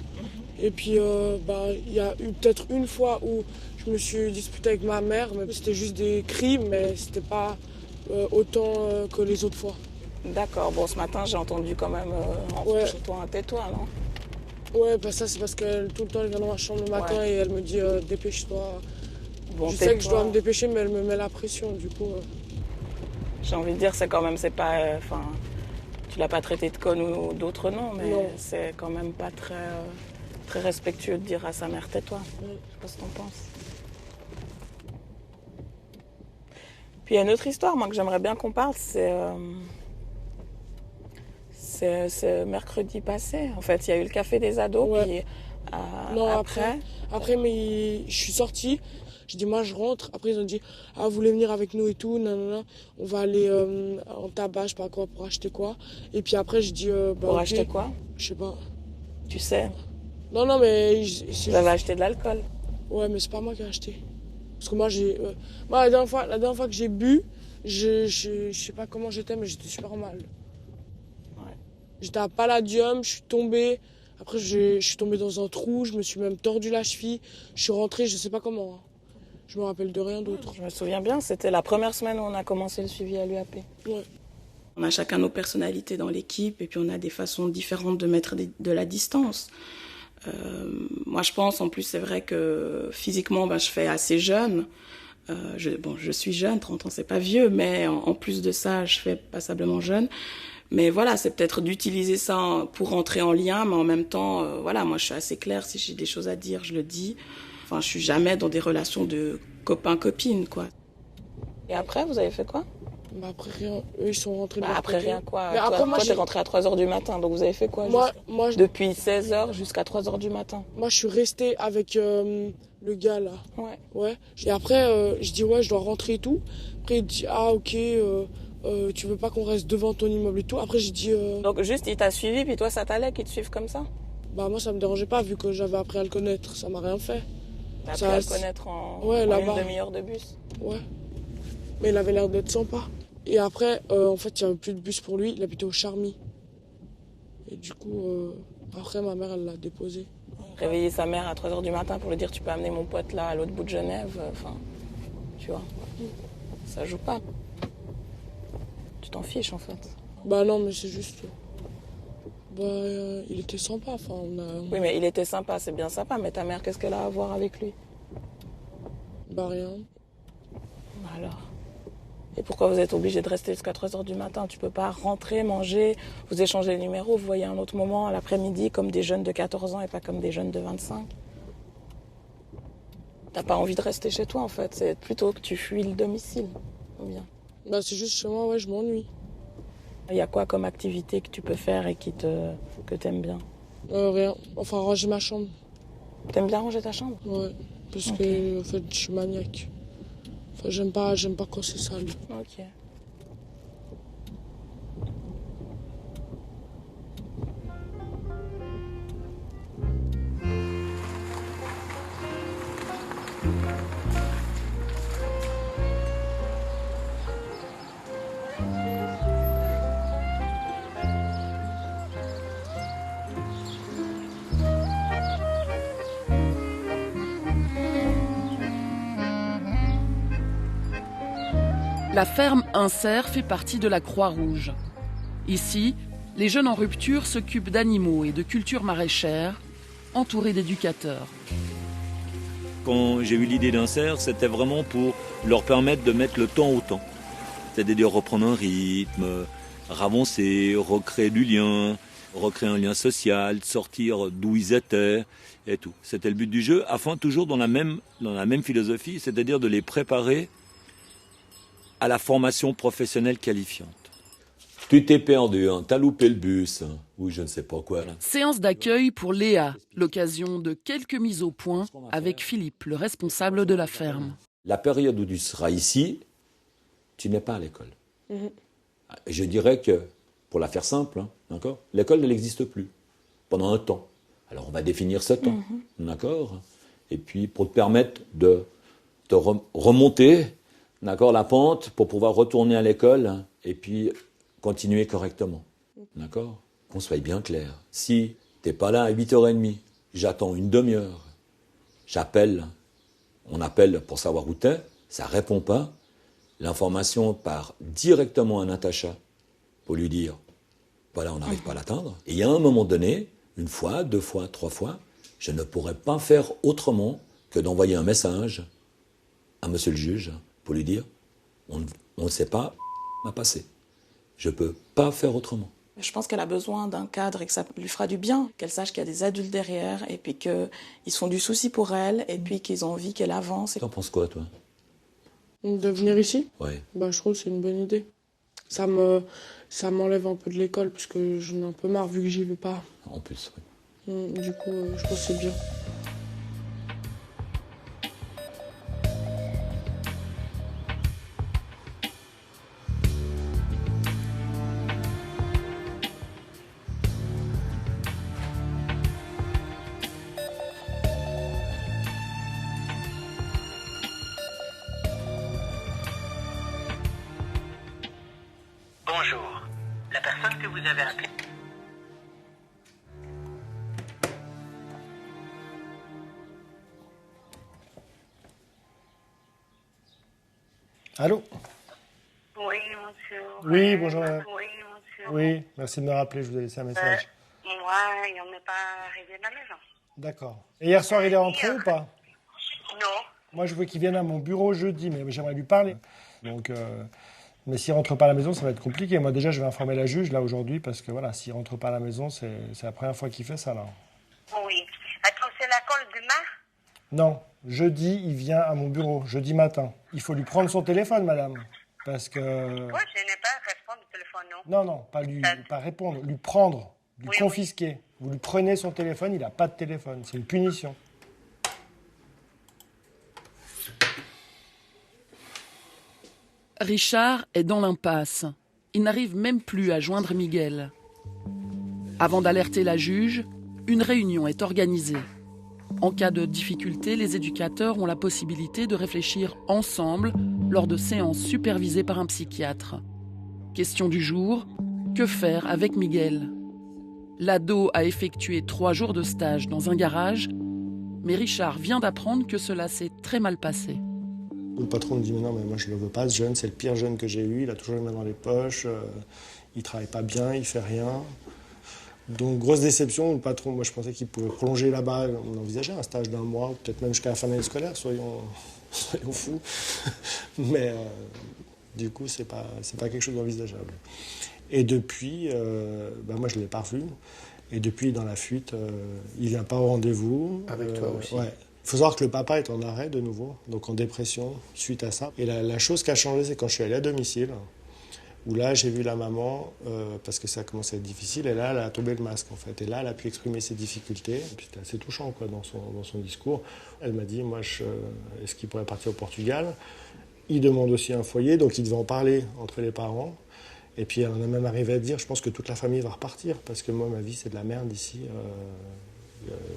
Et puis, il y a eu peut-être une fois où je me suis disputée avec ma mère, mais c'était juste des cris, mais c'était pas autant que les autres fois. D'accord, bon, ce matin, j'ai entendu quand même sur toi un tais-toi, non? Ouais, bah ça, c'est parce qu'elle, tout le temps, elle vient dans ma chambre le matin et elle me dit dépêche-toi. Bon, je sais que je dois me dépêcher, mais elle me met la pression, du coup. J'ai envie de dire, c'est quand même, c'est pas. Enfin, tu l'as pas traité de conne ou d'autres noms, mais Non. c'est quand même pas très, très respectueux de dire à sa mère tais-toi. Je sais pas ce que t'en penses. Puis il y a une autre histoire, moi, que j'aimerais bien qu'on parle, c'est mercredi passé. En fait, il y a eu le café des ados, puis Non, après, mais je suis sortie. Je dis, moi, je rentre. Après, ils ont dit, ah, vous voulez venir avec nous et tout, nanana. On va aller en tabac, je sais pas quoi, pour acheter quoi. Et puis après, je dis, Pour ok. acheter quoi? Je sais pas. Tu sais. Non, mais... Vous avez acheté de l'alcool? Ouais, mais c'est pas moi qui ai acheté. Parce que moi, moi, la dernière fois que j'ai bu, je sais pas comment j'étais, mais j'étais super mal. Ouais. J'étais à Palladium, je suis tombée. Après, je suis tombée dans un trou, je me suis même tordu la cheville. Je suis rentrée, je sais pas comment. Hein. Je me rappelle de rien d'autre. Je me souviens bien, c'était la première semaine où on a commencé le suivi à l'UAP. Ouais. On a chacun nos personnalités dans l'équipe et puis on a des façons différentes de mettre de la distance. Moi, je pense, en plus, c'est vrai que physiquement, je fais assez jeune. Je suis jeune, 30 ans, c'est pas vieux, mais en plus de ça, je fais passablement jeune. Mais voilà, c'est peut-être d'utiliser ça pour rentrer en lien, mais en même temps, voilà, moi, je suis assez claire. Si j'ai des choses à dire, je le dis. Enfin, je suis jamais dans des relations de copain-copine, quoi. Et après, vous avez fait quoi? Après rien, eux ils sont rentrés de leur après côté. rien quoi? Mais après, moi, t'es rentré à 3h du matin, donc vous avez fait quoi? Depuis 16h jusqu'à 3h du matin. Moi je suis restée avec le gars là. Ouais. Et après je dis ouais je dois rentrer et tout. Après il dit ah ok tu veux pas qu'on reste devant ton immeuble et tout. Après j'ai dit Donc juste il t'a suivi puis toi ça t'allait qu'il te suive comme ça? Bah moi ça me dérangeait pas vu que j'avais appris à le connaître, ça m'a rien fait. T'as appris à le connaître en une demi-heure de bus? Ouais. Mais il avait l'air d'être sympa. Et après, en fait, il n'y avait plus de bus pour lui. Il habitait au Charmy. Et du coup, après, ma mère, elle l'a déposé. Réveiller sa mère à 3h du matin pour lui dire tu peux amener mon pote là à l'autre bout de Genève. Enfin, tu vois, ça joue pas. Tu t'en fiches en fait. Bah non, mais c'est juste... il était sympa. Enfin, Oui, mais il était sympa, c'est bien sympa. Mais ta mère, qu'est-ce qu'elle a à voir avec lui? Bah rien. Alors. Et pourquoi vous êtes obligé de rester jusqu'à 3h du matin? Tu peux pas rentrer, manger, vous échangez les numéros, vous voyez un autre moment à l'après-midi comme des jeunes de 14 ans et pas comme des jeunes de 25. T'as pas envie de rester chez toi en fait, c'est plutôt que tu fuis le domicile. Ou bien. Bah c'est juste chez moi, ouais, je m'ennuie. Il y a quoi comme activité que tu peux faire et que t'aimes bien? Rien, enfin ranger ma chambre. T'aimes bien ranger ta chambre? Ouais, parce que en fait je suis maniaque. Enfin, j'aime pas quand c'est sale. Ok. La ferme Insert fait partie de la Croix-Rouge. Ici, les jeunes en rupture s'occupent d'animaux et de cultures maraîchères, entourés d'éducateurs. Quand j'ai eu l'idée d'Insert, c'était vraiment pour leur permettre de mettre le temps au temps. C'est-à-dire reprendre un rythme, ravancer, recréer du lien, recréer un lien social, sortir d'où ils étaient et tout. C'était le but du jeu, afin toujours dans la même philosophie, c'est-à-dire de les préparer à la formation professionnelle qualifiante. Tu t'es perdu, hein, t'as loupé le bus, hein, ou je ne sais pas quoi. Là. Séance d'accueil pour Léa, l'occasion de quelques mises au point avec Philippe, le responsable de la ferme. La période où tu seras ici, tu n'es pas à l'école. Je dirais que, pour la faire simple, hein, d'accord, l'école n'existe plus pendant un temps. Alors on va définir ce temps, d'accord, et puis pour te permettre de te remonter, d'accord, la pente pour pouvoir retourner à l'école et puis continuer correctement. D'accord ? Qu'on soit bien clair. Si t'es pas là à 8h30, j'attends une demi-heure, j'appelle, on appelle pour savoir où t'es, ça répond pas, l'information part directement à Natacha pour lui dire, voilà, on n'arrive pas à l'atteindre. Et à un moment donné, une fois, 2 fois, 3 fois, je ne pourrais pas faire autrement que d'envoyer un message à monsieur le juge pour lui dire, on ne sait pas m'a passé. Je ne peux pas faire autrement. Je pense qu'elle a besoin d'un cadre et que ça lui fera du bien, qu'elle sache qu'il y a des adultes derrière et puis qu'ils sont du souci pour elle et puis qu'ils ont envie qu'elle avance. T'en penses quoi, toi ? De venir ici ? Ouais. Bah, je trouve que c'est une bonne idée. Ça m'enlève un peu de l'école parce que j'en ai un peu marre vu que j'y vais pas. En plus, oui. Du coup, je pense que c'est bien. Bonjour. La personne que vous avez appelée. Allô ? Oui, monsieur. Oui, bonjour madame. Oui, monsieur. Oui, merci de me rappeler, je vous ai laissé un message. Moi, on n'est pas arrivé à la maison. D'accord. Et hier soir, il est rentré ou pas ? Non. Moi, je veux qu'il vienne à mon bureau jeudi, mais j'aimerais lui parler. Donc, mais s'il rentre pas à la maison, ça va être compliqué. Moi, déjà, je vais informer la juge, là, aujourd'hui, parce que, voilà, s'il rentre pas à la maison, c'est la première fois qu'il fait ça, là. Oui. Attends, c'est l'école demain ? Non, jeudi, il vient à mon bureau, jeudi matin. Il faut lui prendre son téléphone, madame, parce que... Oui, je n'ai pas répondre au téléphone, non. Non, pas répondre, lui prendre, lui confisquer. Vous lui prenez son téléphone, il n'a pas de téléphone. C'est une punition. Richard est dans l'impasse. Il n'arrive même plus à joindre Miguel. Avant d'alerter la juge, une réunion est organisée. En cas de difficulté, les éducateurs ont la possibilité de réfléchir ensemble lors de séances supervisées par un psychiatre. Question du jour, que faire avec Miguel ? L'ado a effectué 3 jours de stage dans un garage, mais Richard vient d'apprendre que cela s'est très mal passé. Le patron me dit, mais non, mais moi je le veux pas, ce jeune, c'est le pire jeune que j'ai eu, il a toujours les mains dans les poches, il travaille pas bien, il fait rien. Donc grosse déception, le patron, moi je pensais qu'il pouvait prolonger là-bas, on envisageait un stage d'1 mois, peut-être même jusqu'à la fin de l'année scolaire, soyons fous. Mais Du coup, c'est pas quelque chose d'envisageable. Et depuis, moi je l'ai pas revu. Et depuis, dans la fuite, il vient pas au rendez-vous. Avec toi aussi. Ouais. Il faut savoir que le papa est en arrêt de nouveau, donc en dépression suite à ça. Et la chose qui a changé, c'est quand je suis allé à domicile, où là j'ai vu la maman, parce que ça a commencé à être difficile, et là elle a tombé le masque en fait. Et là elle a pu exprimer ses difficultés. Et puis c'était assez touchant quoi, dans son discours. Elle m'a dit, est-ce qu'il pourrait partir au Portugal ? Il demande aussi un foyer, donc il devait en parler entre les parents. Et puis elle en a même arrivé à dire, je pense que toute la famille va repartir, parce que moi ma vie c'est de la merde ici.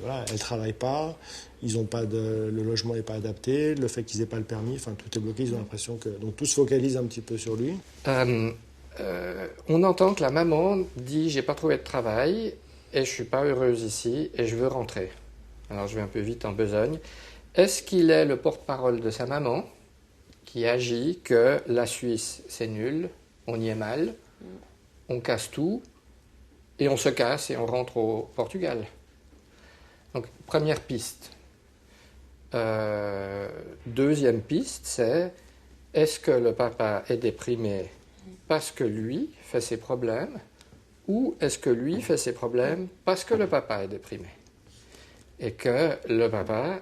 Voilà, elle ne travaille pas, le logement n'est pas adapté, le fait qu'ils n'aient pas le permis, tout est bloqué, ils ont l'impression que... Donc tout se focalise un petit peu sur lui. On entend que la maman dit « j'ai pas trouvé de travail et je suis pas heureuse ici et je veux rentrer ». Alors je vais un peu vite en besogne. Est-ce qu'il est le porte-parole de sa maman qui agit que la Suisse c'est nul, on y est mal, on casse tout et on se casse et on rentre au Portugal ? Donc, première piste. Deuxième piste, c'est est-ce que le papa est déprimé parce que lui fait ses problèmes ou est-ce que lui fait ses problèmes parce que le papa est déprimé et que le papa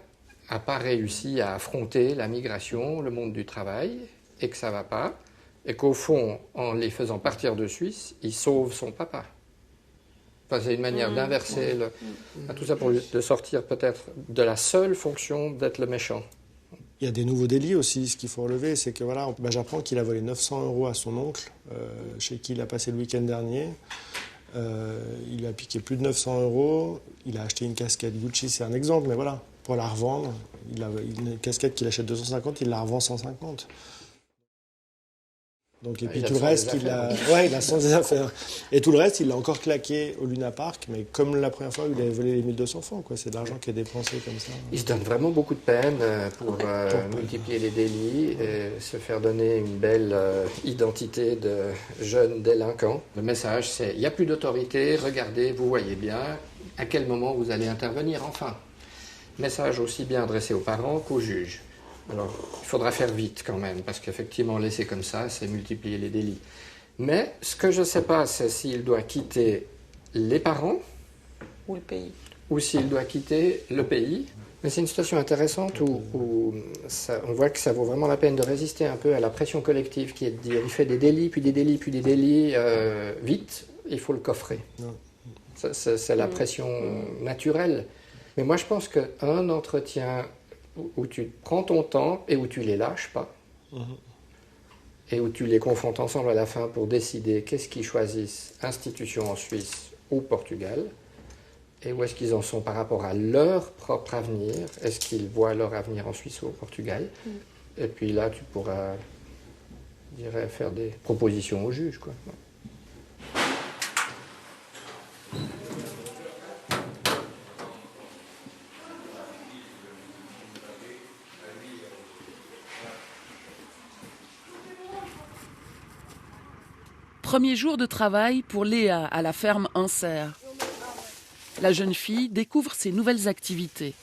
n'a pas réussi à affronter la migration, le monde du travail et que ça ne va pas et qu'au fond, en les faisant partir de Suisse, il sauve son papa. C'est une manière d'inverser tout ça de sortir peut-être de la seule fonction d'être le méchant. Il y a des nouveaux délits aussi. Ce qu'il faut relever, c'est que j'apprends qu'il a volé 900 € à son oncle, chez qui il a passé le week-end dernier. Il lui a piqué plus de 900 €. Il a acheté une casquette Gucci, c'est un exemple, mais voilà, pour la revendre. Une casquette qu'il achète 250, il la revend 150. Donc, et puis tout le reste, il a sans des affaires. Et tout le reste, il l'a encore claqué au Luna Park, mais comme la première fois où il avait volé les 1200 francs, quoi. C'est de l'argent qui est dépensé comme ça. Il se donne vraiment beaucoup de peine pour multiplier les délits et se faire donner une belle identité de jeune délinquant. Le message, c'est il n'y a plus d'autorité, regardez, vous voyez bien à quel moment vous allez intervenir, enfin. Message aussi bien adressé aux parents qu'aux juges. Alors, il faudra faire vite quand même, parce qu'effectivement, laisser comme ça, c'est multiplier les délits. Mais ce que je ne sais pas, c'est s'il doit quitter les parents ou le pays, ou s'il doit quitter le pays. Mais c'est une situation intéressante où on voit que ça vaut vraiment la peine de résister un peu à la pression collective qui est de dire il fait des délits, puis des délits, puis des délits, vite, il faut le coffrer. C'est la pression naturelle. Mais moi, je pense qu'un entretien où tu prends ton temps et où tu les lâches pas, et où tu les confrontes ensemble à la fin pour décider qu'est-ce qu'ils choisissent, institution en Suisse ou Portugal, et où est-ce qu'ils en sont par rapport à leur propre avenir, est-ce qu'ils voient leur avenir en Suisse ou au Portugal, et puis là tu pourras, je dirais, faire des propositions au juge, quoi. Premier jour de travail pour Léa à la ferme Inserre. La jeune fille découvre ses nouvelles activités.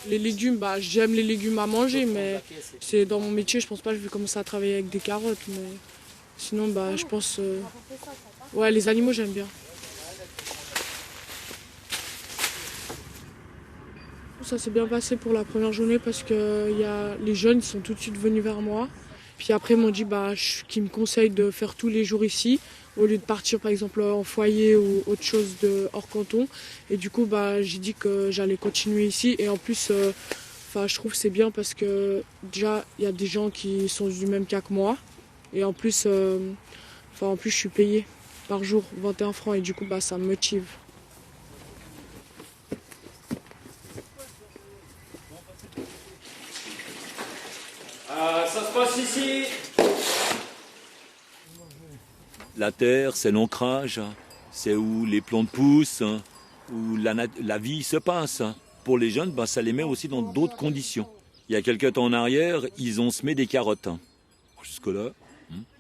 Les légumes, j'aime les légumes à manger, mais c'est dans mon métier, je pense pas que je vais commencer à travailler avec des carottes. Mais sinon, je pense... Ouais, les animaux, j'aime bien. Ça s'est bien passé pour la première journée parce que les jeunes ils sont tout de suite venus vers moi. Puis après, ils m'ont dit qu'ils me conseillent de faire tous les jours ici, au lieu de partir par exemple en foyer ou autre chose hors canton. Et du coup, j'ai dit que j'allais continuer ici. Et en plus, je trouve que c'est bien parce que déjà, il y a des gens qui sont du même cas que moi. Et en plus, je suis payée par jour 21 francs et du coup, ça me motive. Ça se passe ici. La terre, c'est l'ancrage, c'est où les plantes poussent, où la vie se passe. Pour les jeunes, ça les met aussi dans d'autres conditions. Il y a quelques temps en arrière, ils ont semé des carottes. Jusque-là,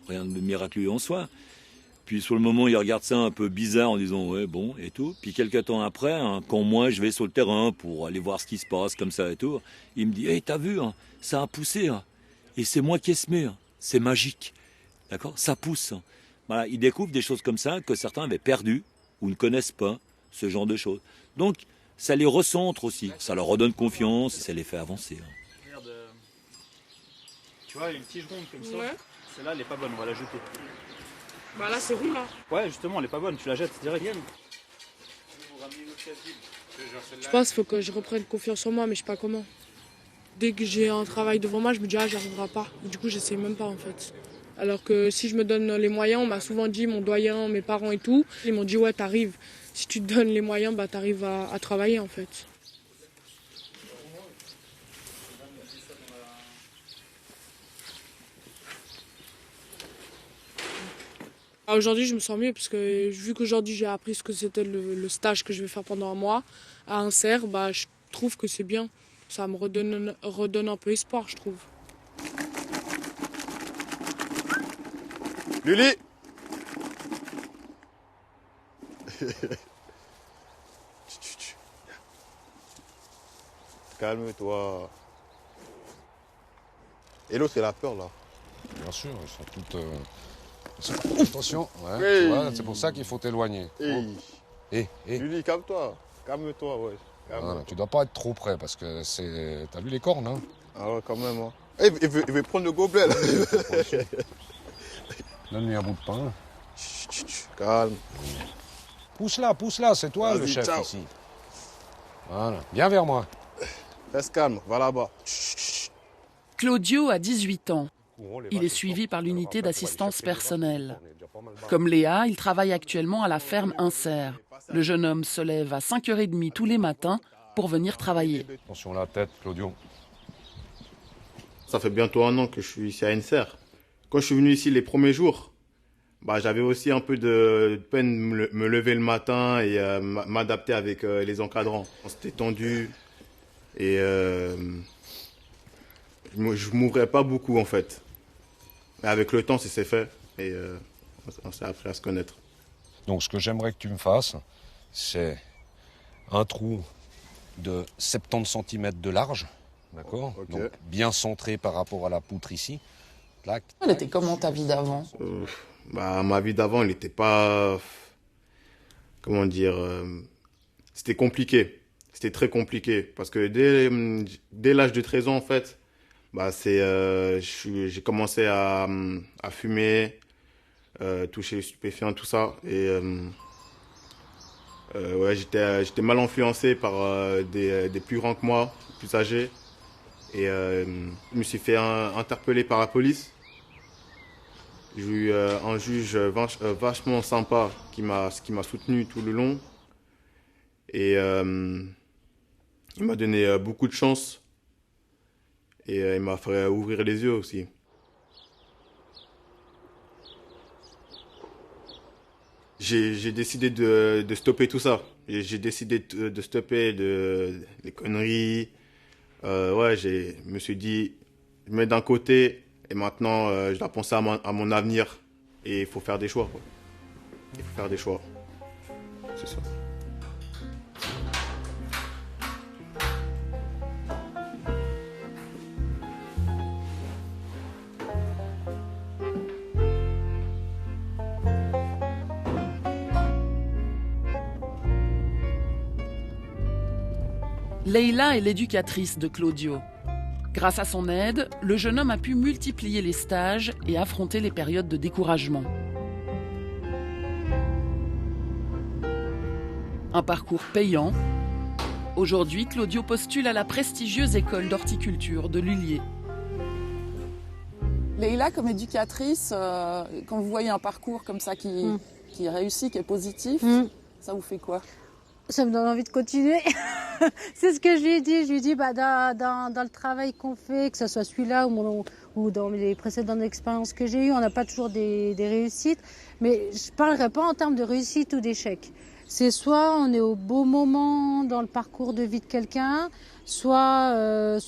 rien de miraculeux en soi. Puis sur le moment, ils regardent ça un peu bizarre en disant « ouais, bon » et tout. Puis quelques temps après, quand moi je vais sur le terrain pour aller voir ce qui se passe comme ça et tout, il me dit « hey, t'as vu, ça a poussé ». Et c'est moi qui ai semé. C'est magique. D'accord ? Ça pousse. Voilà, ils découvrent des choses comme ça que certains avaient perdues ou ne connaissent pas, ce genre de choses. Donc, ça les recentre aussi. Ça leur redonne confiance et ça les fait avancer. Regarde, tu vois, une tige ronde comme ça. Ouais. Celle-là, elle est pas bonne, on va la jeter. Bah là, c'est rond, là. Ouais, justement, elle est pas bonne, tu la jettes direct. Je pense qu'il faut que je reprenne confiance en moi, mais je sais pas comment. Dès que j'ai un travail devant moi, je me dis, j'y arriverai pas. Du coup, j'essaie même pas, en fait. Alors que si je me donne les moyens, on m'a souvent dit, mon doyen, mes parents et tout, ils m'ont dit, ouais, t'arrives. Si tu te donnes les moyens, bah, t'arrives à travailler, en fait. Aujourd'hui, je me sens mieux parce que vu qu'aujourd'hui j'ai appris ce que c'était le stage que je vais faire pendant un mois à Inser, bah, je trouve que c'est bien. Ça me redonne un peu espoir, je trouve. Luli. Calme-toi. Hello, c'est la peur là. Bien sûr, ils sont toutes... Attention, ouais, hey. Tu vois, c'est pour ça qu'il faut t'éloigner. Luli, calme-toi. Calme-toi, ouais. Voilà, tu dois pas être trop près parce que c'est... T'as vu les cornes, hein? Ah ouais, quand même. Hein. Hey, il veut prendre le gobelet là. Donne-lui un bout de pain. Calme. Pousse-la, c'est toi le chef ciao. Ici. Voilà, viens vers moi. Reste calme, va là-bas. Claudio a 18 ans. Il est suivi par l'unité d'assistance personnelle. Comme Léa, il travaille actuellement à la ferme Inser. Le jeune homme se lève à 5h30 tous les matins pour venir travailler. Attention la tête, Claudio. Ça fait bientôt 1 an que je suis ici à Inser. Quand je suis venu ici les premiers jours, bah, j'avais aussi un peu de peine de me lever le matin et m'adapter avec les encadrants. C'était tendu et je m'ouvrais pas beaucoup en fait. Mais avec le temps, c'est fait et on s'est appris à se connaître. Donc ce que j'aimerais que tu me fasses, c'est un trou de 70 cm de large, d'accord ? Okay. Donc bien centré par rapport à la poutre ici. Clac. Elle était comment ta vie d'avant ? Bah, ma vie d'avant, elle n'était pas... Comment dire c'était compliqué. C'était très compliqué. Parce que dès l'âge de 13 ans, en fait, bah, j'ai commencé à fumer, toucher les stupéfiants, tout ça. Et ouais, j'étais mal influencé par des plus grands que moi, plus âgés. Et je me suis fait interpeller par la police. J'ai eu un juge vachement sympa qui m'a soutenu tout le long. Et il m'a donné beaucoup de chance. Et il m'a fait ouvrir les yeux aussi. J'ai décidé de stopper tout ça. J'ai décidé de stopper les conneries. Ouais, je me suis dit, je mets d'un côté et maintenant je dois penser à mon avenir. Et il faut faire des choix, quoi. Il faut faire des choix. C'est ça. Leïla est l'éducatrice de Claudio. Grâce à son aide, le jeune homme a pu multiplier les stages et affronter les périodes de découragement. Un parcours payant. Aujourd'hui, Claudio postule à la prestigieuse école d'horticulture de Lullier. Leïla, comme éducatrice, quand vous voyez un parcours comme ça qui réussit, qui est positif, ça vous fait quoi ? Ça me donne envie de continuer. C'est ce que je lui ai dit. Je lui ai dit, bah, dans le travail qu'on fait, que ce soit celui-là ou dans les précédentes expériences que j'ai eues, on n'a pas toujours des réussites. Mais je ne parlerai pas en termes de réussite ou d'échec. C'est soit on est au beau moment dans le parcours de vie de quelqu'un, soit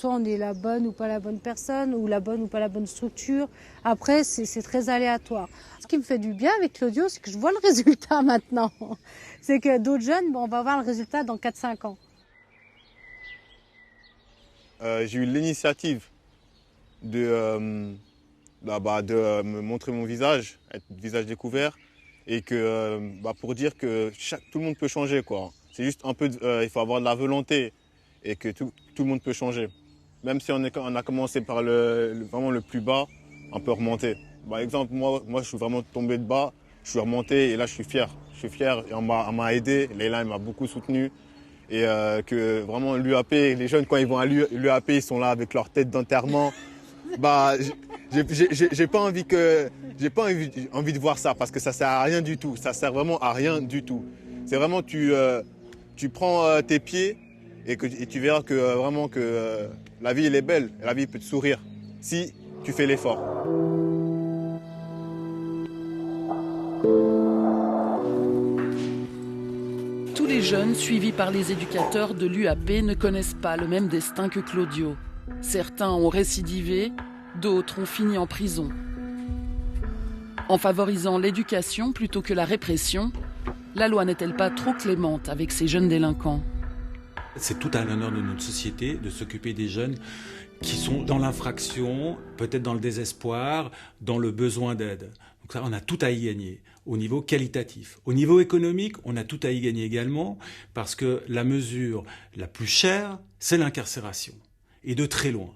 on est la bonne ou pas la bonne personne, ou la bonne ou pas la bonne structure. Après, c'est très aléatoire. Ce qui me fait du bien avec Claudio, c'est que je vois le résultat maintenant. C'est que d'autres jeunes, on va voir le résultat dans 4-5 ans. J'ai eu l'initiative de me montrer mon visage, être visage découvert, et que pour dire que tout le monde peut changer, quoi. C'est juste un peu, il faut avoir de la volonté et que tout le monde peut changer. Même si on a commencé par vraiment le plus bas, on peut remonter. Par exemple, moi je suis vraiment tombé de bas, je suis remonté et là je suis fier. Je suis fier et on m'a aidé, Leïla m'a beaucoup soutenu. Et que vraiment l'UAP, les jeunes quand ils vont à l'UAP, ils sont là avec leur tête d'enterrement. J'ai pas envie de voir ça parce que ça sert à rien du tout. Ça sert vraiment à rien du tout. C'est vraiment tu prends tes pieds et tu verras que vraiment que la vie elle est belle, la vie peut te sourire si tu fais l'effort. Tous les jeunes suivis par les éducateurs de l'UAP ne connaissent pas le même destin que Claudio. Certains ont récidivé, d'autres ont fini en prison. En favorisant l'éducation plutôt que la répression, la loi n'est-elle pas trop clémente avec ces jeunes délinquants ? C'est tout à l'honneur de notre société de s'occuper des jeunes qui sont dans l'infraction, peut-être dans le désespoir, dans le besoin d'aide. Donc ça, on a tout à y gagner au niveau qualitatif. Au niveau économique, on a tout à y gagner également parce que la mesure la plus chère, c'est l'incarcération. Et de très loin.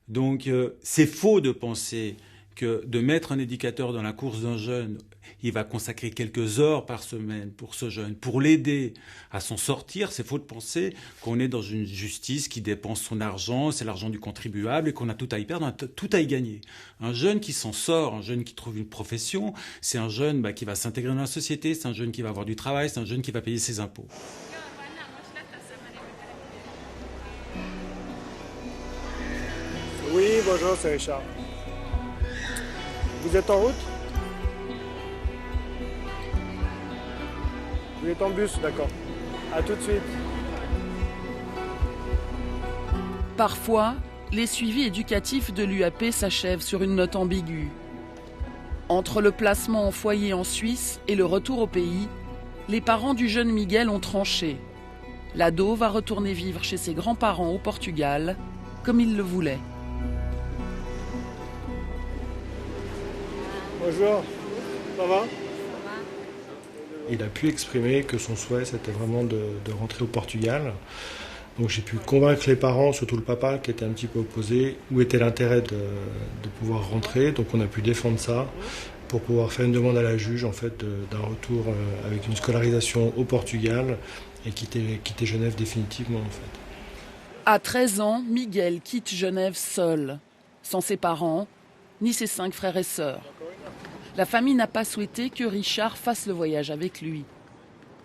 Donc c'est faux de penser que de mettre un éducateur dans la course d'un jeune, il va consacrer quelques heures par semaine pour ce jeune, pour l'aider à s'en sortir. C'est faux de penser qu'on est dans une justice qui dépense son argent, c'est l'argent du contribuable et qu'on a tout à y perdre, on a tout à y gagner. Un jeune qui s'en sort, un jeune qui trouve une profession, c'est un jeune qui va s'intégrer dans la société, c'est un jeune qui va avoir du travail, c'est un jeune qui va payer ses impôts. Oui, bonjour, c'est Richard. Vous êtes en route? Vous êtes en bus, d'accord. À tout de suite. Parfois, les suivis éducatifs de l'UAP s'achèvent sur une note ambiguë. Entre le placement en foyer en Suisse et le retour au pays, les parents du jeune Miguel ont tranché. L'ado va retourner vivre chez ses grands-parents au Portugal, comme il le voulait. Bonjour, ça va? Il a pu exprimer que son souhait c'était vraiment de rentrer au Portugal. Donc j'ai pu convaincre les parents, surtout le papa qui était un petit peu opposé, où était l'intérêt de pouvoir rentrer. Donc on a pu défendre ça pour pouvoir faire une demande à la juge en fait d'un retour avec une scolarisation au Portugal et quitter Genève définitivement en fait. À 13 ans, Miguel quitte Genève seul, sans ses parents, ni ses 5 frères et sœurs. La famille n'a pas souhaité que Richard fasse le voyage avec lui.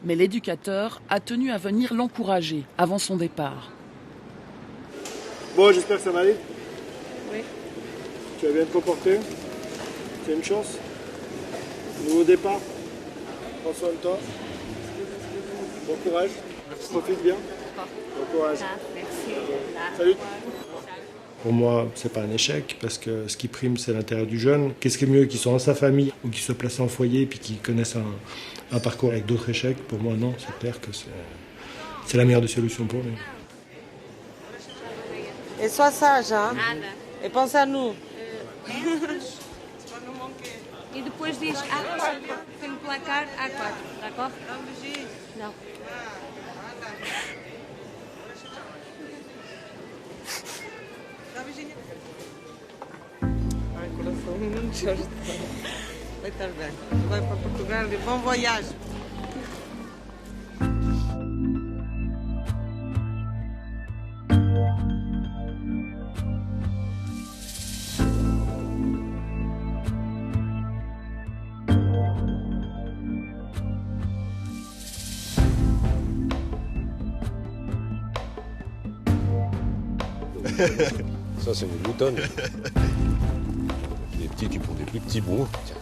Mais l'éducateur a tenu à venir l'encourager avant son départ. Bon, j'espère que ça va aller. Oui. Tu vas bien te comporter. C'est une chance. Nouveau départ. Prends soin de toi. Bon courage. Profite bien. Bon courage. Merci. Salut. Pour moi, c'est pas un échec, parce que ce qui prime, c'est l'intérêt du jeune. Qu'est-ce qui est mieux, qu'il soit dans sa famille ou qu'il soit placé en foyer, puis qu'il connaisse un parcours avec d'autres échecs? Pour moi, non, c'est clair que c'est la meilleure des solutions pour lui. Et sois sage, hein? Et pense à nous. E depois diz A4, tem no placar A4, d'accord? Não. Ai, coração, não te ajuda. Vai estar bem. Vai para Portugal e bom voyage. Ça, c'est une moutonne. Les petits qui font des plus petits bouts. Tiens.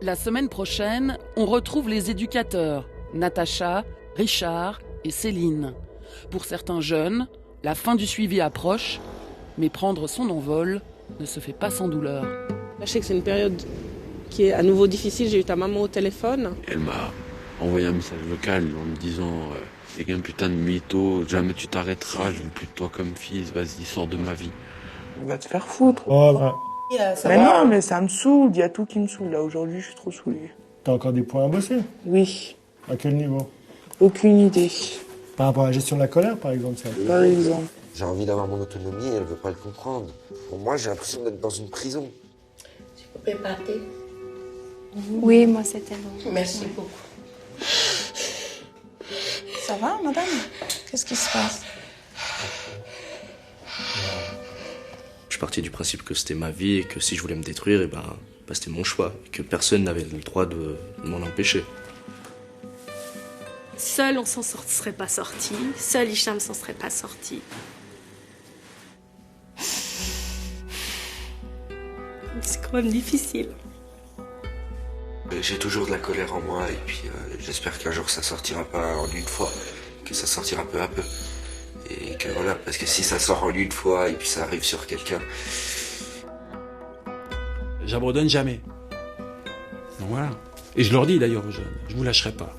La semaine prochaine, on retrouve les éducateurs, Natacha, Richard et Céline. Pour certains jeunes, la fin du suivi approche, mais prendre son envol ne se fait pas sans douleur. Je sais que c'est une période qui est à nouveau difficile. J'ai eu ta maman au téléphone. Elle m'a envoyé un message vocal en me disant « T'es qu'un putain de mytho, jamais tu t'arrêteras, je veux plus de toi comme fils, vas-y, sors de ma vie. » Va te faire foutre. Oh, bah. Mais non, mais ça me saoule, il y a tout qui me saoule. Là, aujourd'hui, je suis trop saoulée. T'as encore des points à bosser? Oui. À quel niveau? Aucune idée. Par rapport à la gestion de la colère, par exemple, ça. Par exemple. J'ai envie d'avoir mon autonomie et elle veut pas le comprendre. Pour moi, j'ai l'impression d'être dans une prison. Tu peux préparer? Oui, moi c'était bon. Merci beaucoup. Ça va, madame? Qu'est-ce qui se passe? Je suis parti du principe que c'était ma vie et que si je voulais me détruire, c'était mon choix. Et que personne n'avait le droit de m'en empêcher. Seul, on s'en serait pas sorti. Seul, Hicham s'en serait pas sorti. C'est quand même difficile. J'ai toujours de la colère en moi et puis j'espère qu'un jour ça sortira pas en une fois, que ça sortira peu à peu. Et que voilà, parce que si ça sort en une fois et puis ça arrive sur quelqu'un... J'abandonne jamais. Donc voilà. Et je leur dis d'ailleurs aux jeunes, je vous lâcherai pas.